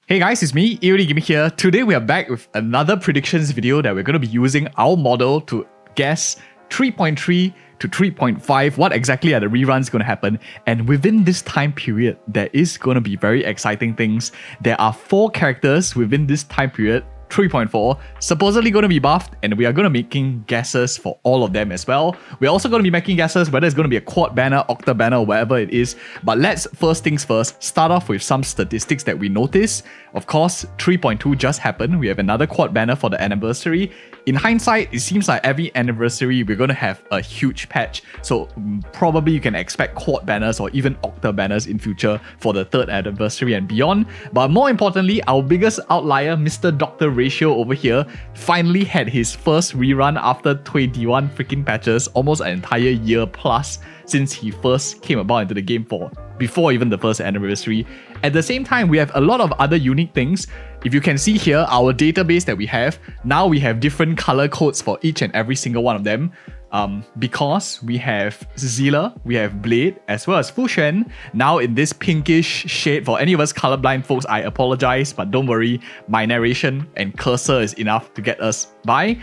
Hey guys, it's me, EODGamer here. Today we are back with another predictions video that we're going to be using our model to guess 3.3 to 3.5, what exactly are the reruns going to happen. And within this time period, there is going to be very exciting things. There are 4 characters within this time period, 3.4, supposedly going to be buffed, and we are going to be making guesses for all of them as well. We're also going to be making guesses whether it's going to be a quad banner, octa banner, whatever it is. But let's first things first, start off with some statistics that we notice. Of course, 3.2 just happened. We have another quad banner for the anniversary. In hindsight, it seems like every anniversary we're going to have a huge patch. So probably you can expect quad banners or even octa banners in future for the 3rd anniversary and beyond. But more importantly, our biggest outlier, Mr. Dr. Ratio over here, finally had his first rerun after 21 freaking patches, almost an entire year plus since he first came about into the game before even the 1st anniversary. At the same time, we have a lot of other unique things. If you can see here, our database that we have, now we have different color codes for each and every single one of them. Because we have Zila, we have Blade, as well as Fucc now in this pinkish shade. For any of us colorblind folks, I apologize, but don't worry, my narration and cursor is enough to get us by.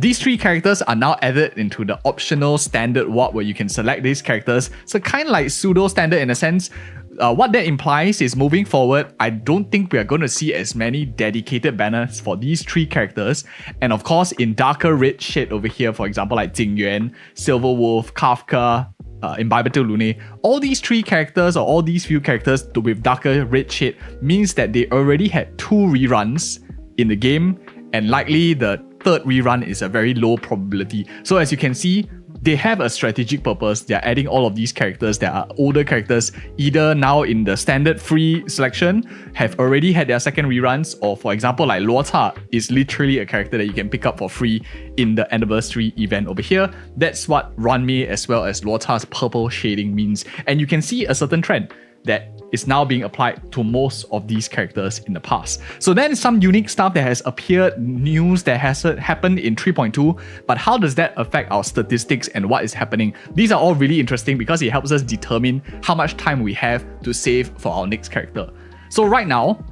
These 3 characters are now added into the optional standard ward where you can select these characters. So kind of like pseudo standard in a sense. What that implies is moving forward, I don't think we are going to see as many dedicated banners for these 3 characters. And of course, in darker red shade over here, for example, like Jingyuan, Silver Wolf, Kafka, Imbibitor Lune, all these 3 characters or all these few characters with darker red shade means that they already had 2 reruns in the game, and likely the 3rd rerun is a very low probability. So as you can see, they have a strategic purpose. They're adding all of these characters that are older characters, either now in the standard free selection, have already had their 2nd reruns, or for example, like Luota is literally a character that you can pick up for free in the anniversary event over here. That's what Ranmei as well as Luota's purple shading means. And you can see a certain trend that is now being applied to most of these characters in the past. So then some unique stuff that has appeared, news that has happened in 3.2, but how does that affect our statistics and what is happening? These are all really interesting because it helps us determine how much time we have to save for our next character. So right now,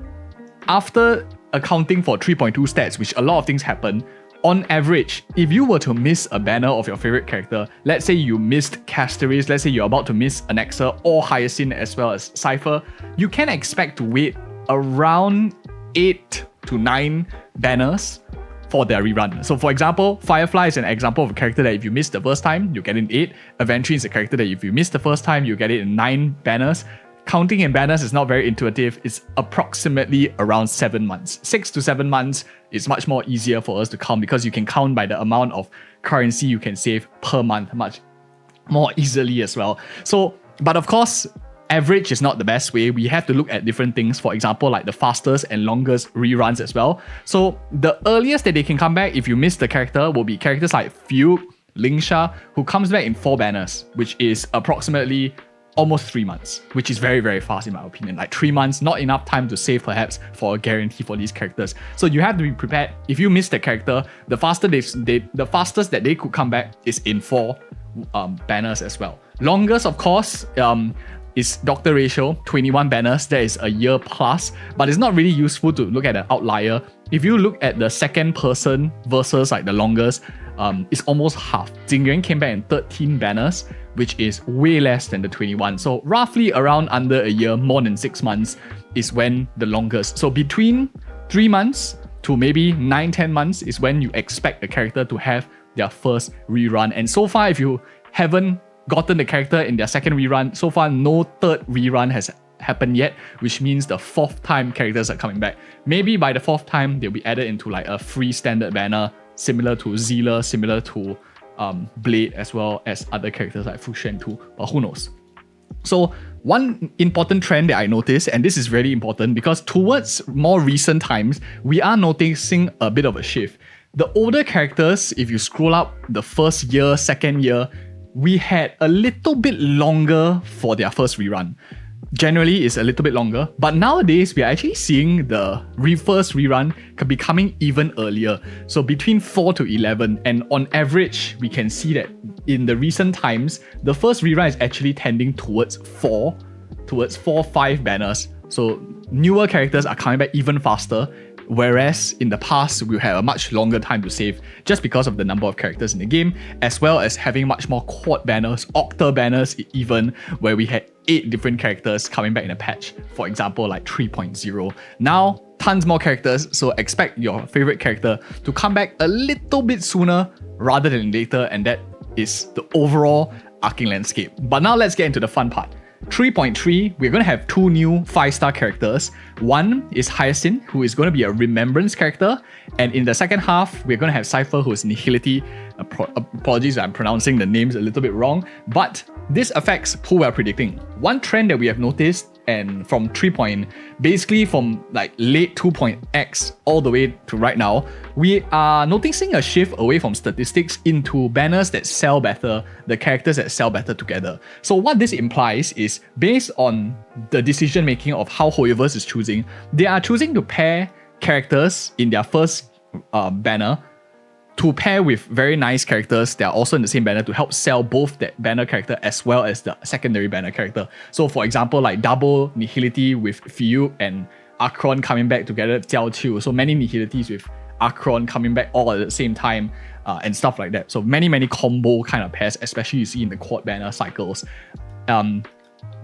after accounting for 3.2 stats, which a lot of things happen, on average, if you were to miss a banner of your favorite character, let's say you missed Castorice, let's say you're about to miss an naxyrb or Hyacine as well as Cypher, you can expect to wait around 8 to 9 banners for their rerun. So for example, Firefly is an example of a character that if you miss the first time, you get it in 8. Aventry is a character that if you miss the first time, you get it in 9 banners. Counting in banners is not very intuitive. It's approximately around 7 months. 6 to 7 months is much more easier for us to count because you can count by the amount of currency you can save per month much more easily as well. So, but of course, average is not the best way. We have to look at different things. For example, like the fastest and longest reruns as well. So the earliest that they can come back if you miss the character will be characters like Fucc, Lingsha, who comes back in 4 banners, which is approximately almost 3 months, which is very, very fast in my opinion. Like 3 months, not enough time to save perhaps for a guarantee for these characters. So you have to be prepared. If you miss the character, the fastest that they could come back is in 4 banners as well. Longest, of course, is Dr. Ratio, 21 banners. That is a year plus, but it's not really useful to look at an outlier. If you look at the 2nd person versus like the longest, it's almost half. Jingyuan came back in 13 banners, which is way less than the 21. So roughly around under a year, more than 6 months is when the longest. So between 3 months to maybe 9-10 months is when you expect the character to have their first rerun. And so far, if you haven't gotten the character in their 2nd rerun, so far no 3rd rerun has happened yet, which means the 4th time characters are coming back. Maybe by the 4th time, they'll be added into like a free standard banner, similar to Zila, similar to Blade, as well as other characters like Fucc too, but who knows. So one important trend that I noticed, and this is really important because towards more recent times, we are noticing a bit of a shift. The older characters, if you scroll up the 1st year, 2nd year, we had a little bit longer for their first rerun. Generally, it's a little bit longer, but nowadays we are actually seeing the first rerun becoming even earlier. So between 4 to 11, and on average, we can see that in the recent times, the first rerun is actually tending towards 4, 5 banners. So newer characters are coming back even faster, whereas in the past we had a much longer time to save just because of the number of characters in the game, as well as having much more quad banners, octa banners even, where we had 8 different characters coming back in a patch, for example like 3.0. Now, tons more characters, so expect your favorite character to come back a little bit sooner rather than later, and that is the overall arcing landscape. But now let's get into the fun part. 3.3, we're going to have 2 new 5-star characters. One is Hyacine, who is going to be a remembrance character, and in the second half, we're going to have Cypher, who is Nihility. Apologies, I'm pronouncing the names a little bit wrong, but this affects who we're predicting. One trend that we have noticed, and from basically from like late 2.x all the way to right now, we are noticing a shift away from statistics into banners that sell better, the characters that sell better together. So what this implies is, based on the decision making of how Hoyoverse is choosing, they are choosing to pair characters in their first banner to pair with very nice characters that are also in the same banner to help sell both that banner character as well as the secondary banner character. So for example, like double Nihility with Fucc and Akirion coming back together, Jiao Qiu. So many Nihilities with Akirion coming back all at the same time, and stuff like that. So many combo kind of pairs, especially you see in the quad banner cycles.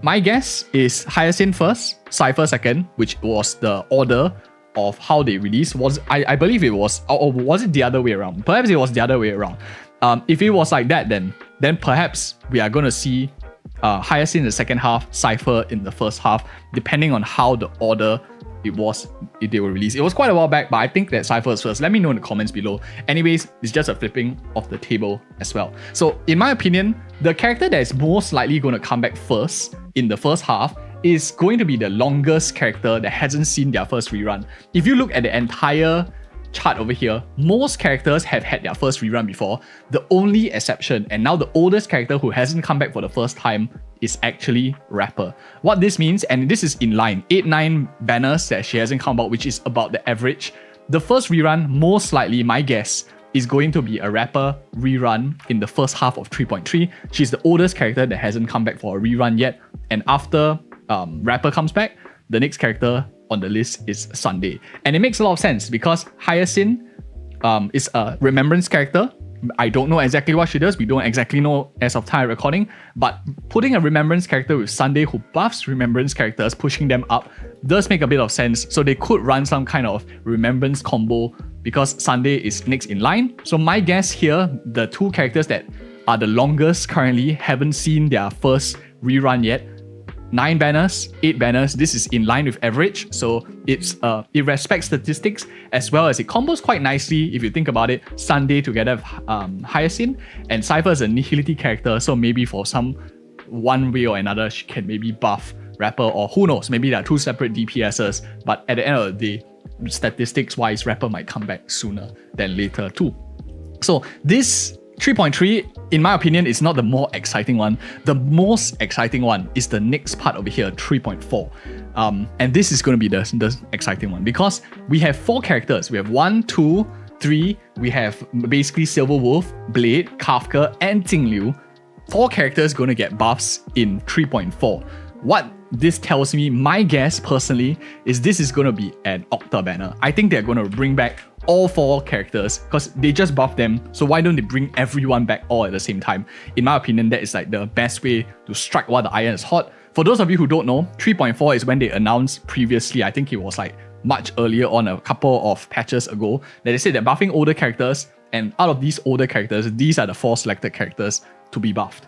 My guess is Hyacine first, Cypher second, which was the order of how they released. I believe it was, or was it the other way around? Perhaps it was the other way around. If it was like that, then perhaps we are going to see Hyacine in the second half, Cypher in the first half, depending on how the order it was if they were released. It was quite a while back, but I think that Cypher is first. Let me know in the comments below. Anyways, it's just a flipping of the table as well. So in my opinion, the character that is most likely going to come back first in the first half is going to be the longest character that hasn't seen their first rerun. If you look at the entire chart over here, most characters have had their first rerun before. The only exception, and now the oldest character who hasn't come back for the first time, is actually Rapper. What this means, and this is in line, 8-9 banners that she hasn't come out, which is about the average. The first rerun, most likely, my guess, is going to be a Rapper rerun in the first half of 3.3. She's the oldest character that hasn't come back for a rerun yet, and after Rapper comes back, the next character on the list is Sunday. And it makes a lot of sense because Hyacine is a remembrance character. I don't know exactly what she does. We don't exactly know as of time recording, but putting a remembrance character with Sunday who buffs remembrance characters, pushing them up, does make a bit of sense. So they could run some kind of remembrance combo because Sunday is next in line. So my guess here, the 2 characters that are the longest currently haven't seen their first rerun yet. 9 banners, 8 banners, this is in line with average, so it respects statistics as well as it combos quite nicely if you think about it. Sunday together with Hyacine, and Cypher is a Nihility character, so maybe for some one way or another she can maybe buff Rapper, or who knows, maybe there are 2 separate DPSs, but at the end of the day, statistics wise, Rapper might come back sooner than later too. So this 3.3, in my opinion, is not the more exciting one. The most exciting one is the next part over here, 3.4. And this is going to be the exciting one because we have 4 characters. We have 1, 2, 3. We have basically Silver Wolf, Blade, Kafka, and Jingliu. 4 characters going to get buffs in 3.4. What this tells me, my guess personally, is this is going to be an Octa banner. I think they're going to bring back all 4 characters because they just buffed them, so why don't they bring everyone back all at the same time? In my opinion, that is like the best way to strike while the iron is hot. For those of you who don't know, 3.4 is when they announced previously, I think it was like much earlier on, a couple of patches ago, that they said they're buffing older characters, and out of these older characters, these are the 4 selected characters to be buffed.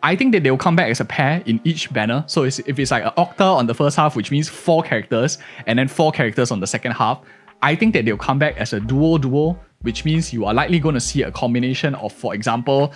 I think that they'll come back as a pair in each banner. So if it's like an Octa on the first half, which means 4 characters, and then 4 characters on the second half, I think that they'll come back as a duo, which means you are likely going to see a combination of, for example,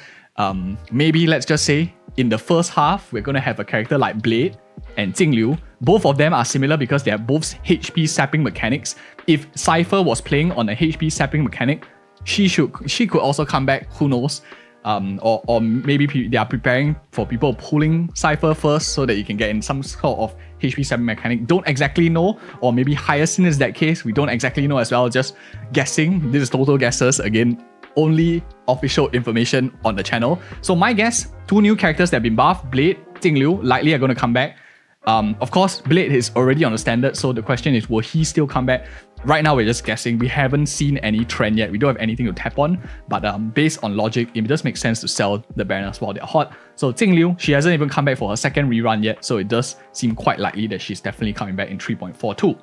maybe let's just say in the first half, we're going to have a character like Blade and Jingliu. Both of them are similar because they have both HP sapping mechanics. If Cypher was playing on a HP sapping mechanic, she could also come back, who knows. Or maybe they are preparing for people pulling Cypher first so that you can get in some sort of HP 7 mechanic. Don't exactly know, or maybe Hyacine is that case. We don't exactly know as well, just guessing. This is total guesses. Again, only official information on the channel. So my guess, 2 new characters that have been buffed, Blade, Jingliu, likely are going to come back. Of course, Blade is already on the standard, so the question is, will he still come back? Right now, we're just guessing. We haven't seen any trend yet. We don't have anything to tap on, but based on logic, it does make sense to sell the banners while they're hot. So Jingliu, she hasn't even come back for her second rerun yet, so it does seem quite likely that she's definitely coming back in 3.42.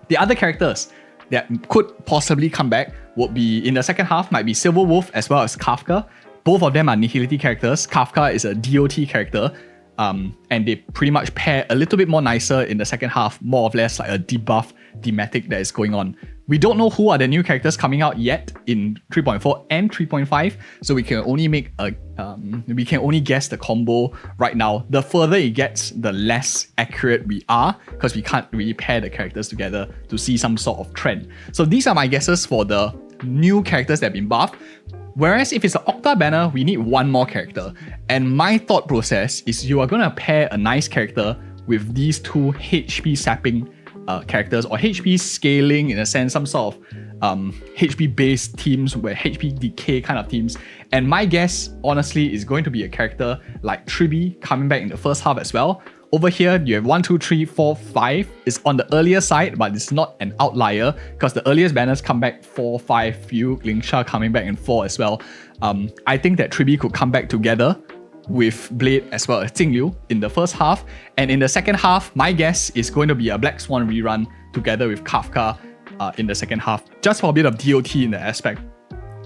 The other characters that could possibly come back would be, in the second half, might be Silver Wolf as well as Kafka. Both of them are Nihility characters. Kafka is a DOT character, and they pretty much pair a little bit more nicer in the second half, more or less like a debuff thematic that is going on. We don't know who are the new characters coming out yet in 3.4 and 3.5, so we can only make a we can only guess the combo right now. The further it gets, the less accurate we are, because we can't really pair the characters together to see some sort of trend. So these are my guesses for the new characters that have been buffed. Whereas if it's an Octa banner, we need one more character. And my thought process is you are going to pair a nice character with these two HP sapping characters, or HP scaling in a sense, some sort of HP based teams, where HP decay kind of teams. And my guess, honestly, is going to be a character like Tribi coming back in the first half as well. Over here, you have 1, 2, 3, 4, 5. It's on the earlier side, but it's not an outlier, because the earliest banners come back 4, 5, Fucc, Lingsha coming back in 4 as well. I think that Tribi could come back together with Blade as well as Jingliu in the first half. And in the second half, my guess is going to be a Black Swan rerun together with Kafka in the second half, just for a bit of DOT in the aspect.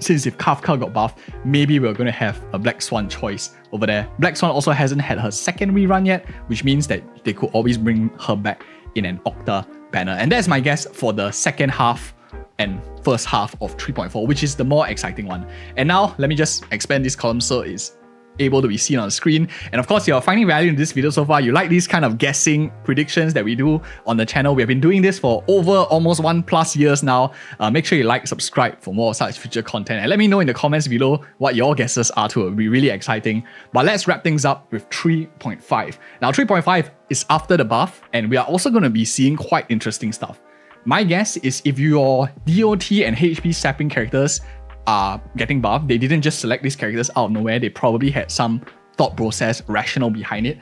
Since if Kafka got buffed, maybe we're going to have a Black Swan choice over there. Black Swan also hasn't had her second rerun yet, which means that they could always bring her back in an Octa banner. And that's my guess for the second half and first half of 3.4, which is the more exciting one. And now, let me just expand this column so it's able to be seen on the screen. And of course, you're finding value in this video so far. You like these kind of guessing predictions that we do on the channel. We have been doing this for over almost 1+ years now. Make sure you like, subscribe for more such future content, and let me know in the comments below what your guesses are too. It will be really exciting. But let's wrap things up with 3.5. Now 3.5 is after the buff, and we are also going to be seeing quite interesting stuff. My guess is if your DOT and HP sapping characters are getting buffed, they didn't just select these characters out of nowhere. They probably had some thought process, rationale behind it.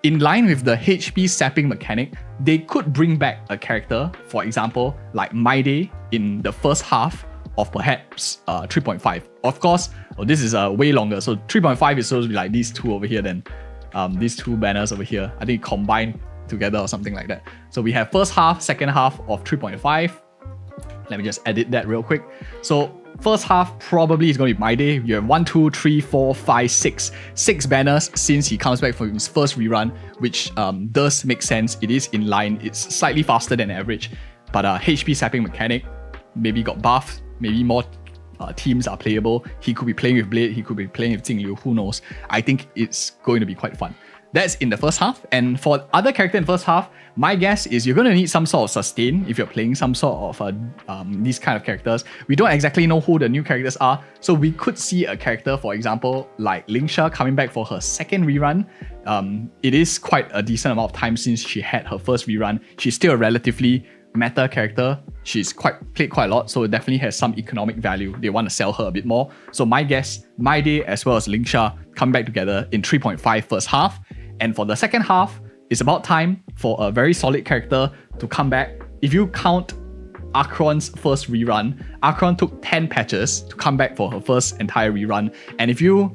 In line with the HP sapping mechanic, they could bring back a character, for example, like McIndoe in the first half of perhaps 3.5. Of course, this is way longer, so 3.5 is supposed to be like these two over here, then these two banners over here. I think combined together or something like that. So we have first half, second half of 3.5. Let me just edit that real quick. So first half probably is going to be McIndoe. You have 1, 2, 3, 4, 5, 6. 6 banners since he comes back from his first rerun, which does make sense. It is in line. It's slightly faster than average. But HP sapping mechanic maybe got buffed. Maybe more teams are playable. He could be playing with Blade. He could be playing with Jingliu. Who knows? I think it's going to be quite fun. That's in the first half. And for other character in the first half, my guess is you're going to need some sort of sustain if you're playing some sort of these kind of characters. We don't exactly know who the new characters are, so we could see a character, for example, like Lingsha coming back for her second rerun. It is quite a decent amount of time since she had her first rerun. She's still a relatively meta character. She's played quite a lot, so it definitely has some economic value. They want to sell her a bit more. So my guess, McIndoe as well as Lingsha come back together in 3.5 first half. And for the second half, it's about time for a very solid character to come back. If you count Akron's first rerun, Akron took 10 patches to come back for her first entire rerun. And if you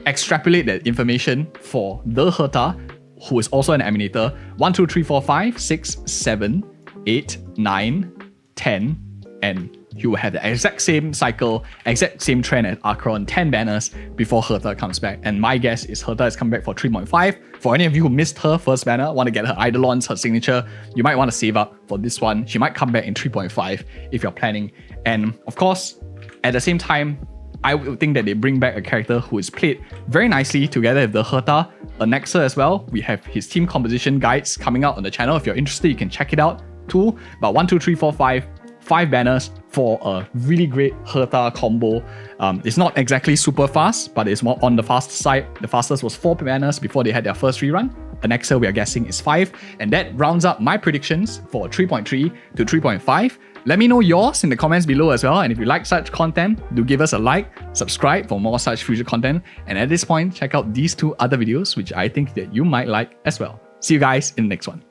extrapolate that information for the Herta, who is also an Emanator, 1, 2, 3, 4, 5, 6, 7, 8, 9, 10, and you will have the exact same cycle, exact same trend as Akron, 10 banners before Herta comes back. And my guess is Herta is coming back for 3.5. For any of you who missed her first banner, want to get her Eidolons, her signature, you might want to save up for this one. She might come back in 3.5 if you're planning. And of course, at the same time, I would think that they bring back a character who is played very nicely together with the Herta, a Nexer as well. We have his team composition guides coming out on the channel. If you're interested, you can check it out too. But 1, 2, 3, 4, 5 banners for a really great Herta combo. It's not exactly super fast, but it's more on the fast side. The fastest was 4 banners before they had their first rerun. The next we are guessing is 5. And that rounds up my predictions for 3.3 to 3.5. Let me know yours in the comments below as well. And if you like such content, do give us a like, subscribe for more such future content. And at this point, check out these 2 other videos, which I think that you might like as well. See you guys in the next one.